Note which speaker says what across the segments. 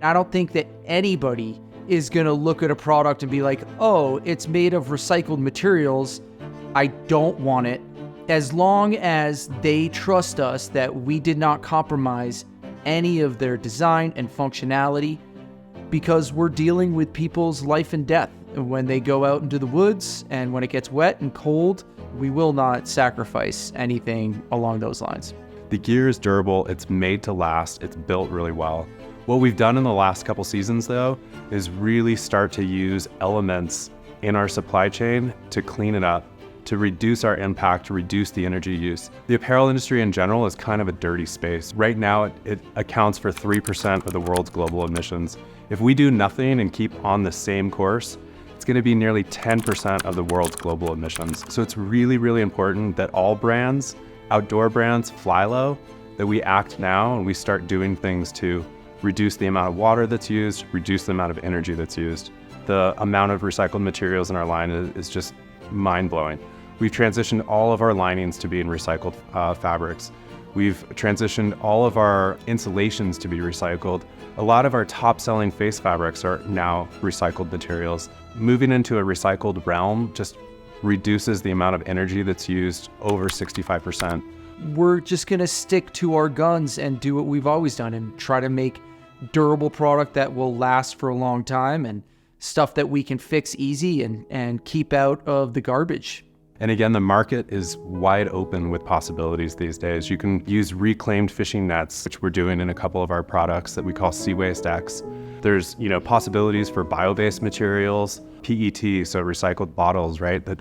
Speaker 1: I don't think that anybody is going to look at a product and be like, oh, it's made of recycled materials, I don't want it. As long as they trust us that we did not compromise any of their design and functionality, because we're dealing with people's life and death when they go out into the woods, and when it gets wet and cold, we will not sacrifice anything along those lines.
Speaker 2: The gear is durable, it's made to last, it's built really well. What we've done in the last couple seasons though, is really start to use elements in our supply chain to clean it up, to reduce our impact, to reduce the energy use. The apparel industry in general is kind of a dirty space. Right now, it accounts for 3% of the world's global emissions. If we do nothing and keep on the same course, it's going to be nearly 10% of the world's global emissions. So it's really, really important that all brands, outdoor brands, fly low, that we act now and we start doing things to reduce the amount of water that's used, reduce the amount of energy that's used. The amount of recycled materials in our line is just mind-blowing. We've transitioned all of our linings to be in recycled fabrics. We've transitioned all of our insulations to be recycled. A lot of our top-selling face fabrics are now recycled materials. Moving into a recycled realm just reduces the amount of energy that's used over 65%.
Speaker 1: We're just going to stick to our guns and do what we've always done and try to make durable product that will last for a long time and stuff that we can fix easy and keep out of the garbage.
Speaker 2: And again, the market is wide open with possibilities these days. You can use reclaimed fishing nets, which we're doing in a couple of our products that we call Sea Waste X. There's, possibilities for bio-based materials, PET, so recycled bottles, right, that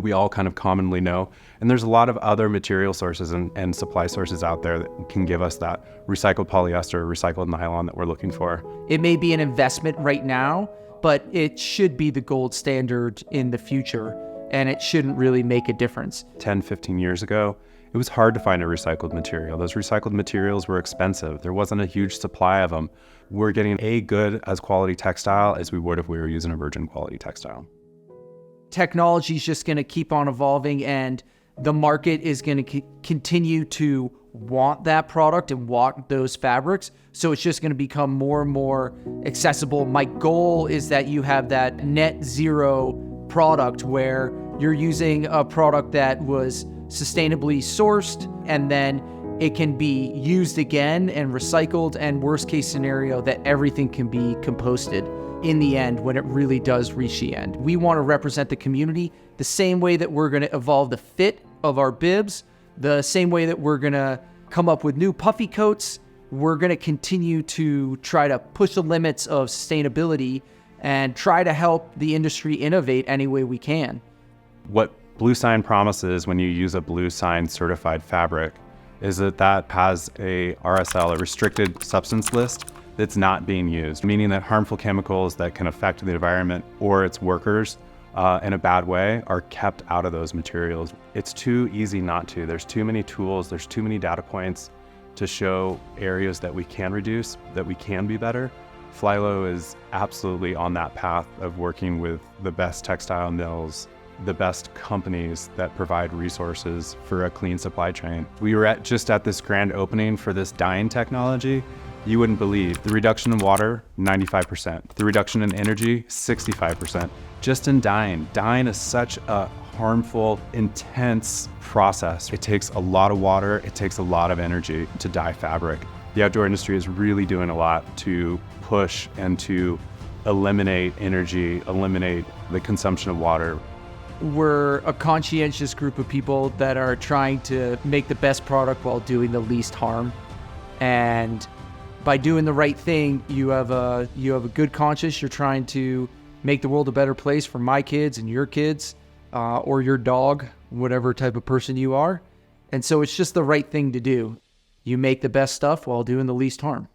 Speaker 2: we all kind of commonly know. And there's a lot of other material sources and supply sources out there that can give us that recycled polyester, recycled nylon that we're looking for.
Speaker 1: It may be an investment right now, but it should be the gold standard in the future, and it shouldn't really make a difference.
Speaker 2: 10, 15 years ago, it was hard to find a recycled material. Those recycled materials were expensive. There wasn't a huge supply of them. We're getting a good as quality textile as we would if we were using a virgin quality textile.
Speaker 1: Technology is just going to keep on evolving, and the market is going to continue to want that product and want those fabrics. So it's just going to become more and more accessible. My goal is that you have that net zero product where you're using a product that was sustainably sourced and then it can be used again and recycled, and worst case scenario that everything can be composted in the end when it really does reach the end. We want to represent the community the same way that we're going to evolve the fit of our bibs, the same way that we're going to come up with new puffy coats. We're going to continue to try to push the limits of sustainability and try to help the industry innovate any way we can.
Speaker 2: What Blue Sign promises when you use a Blue Sign certified fabric is that has a RSL, a restricted substance list, that's not being used, meaning that harmful chemicals that can affect the environment or its workers in a bad way are kept out of those materials. It's too easy not to. There's too many tools, there's too many data points to show areas that we can reduce, that we can be better. Flylow is absolutely on that path of working with the best textile mills, the best companies that provide resources for a clean supply chain. We were just at this grand opening for this dyeing technology. You wouldn't believe the reduction in water, 95%. The reduction in energy, 65%. Just in dyeing. Dyeing is such a harmful, intense process. It takes a lot of water, it takes a lot of energy to dye fabric. The outdoor industry is really doing a lot to push and to eliminate energy, eliminate the consumption of water.
Speaker 1: We're a conscientious group of people that are trying to make the best product while doing the least harm. And by doing the right thing, you have a good conscience. You're trying to make the world a better place for my kids and your kids, or your dog, whatever type of person you are. And so it's just the right thing to do. You make the best stuff while doing the least harm.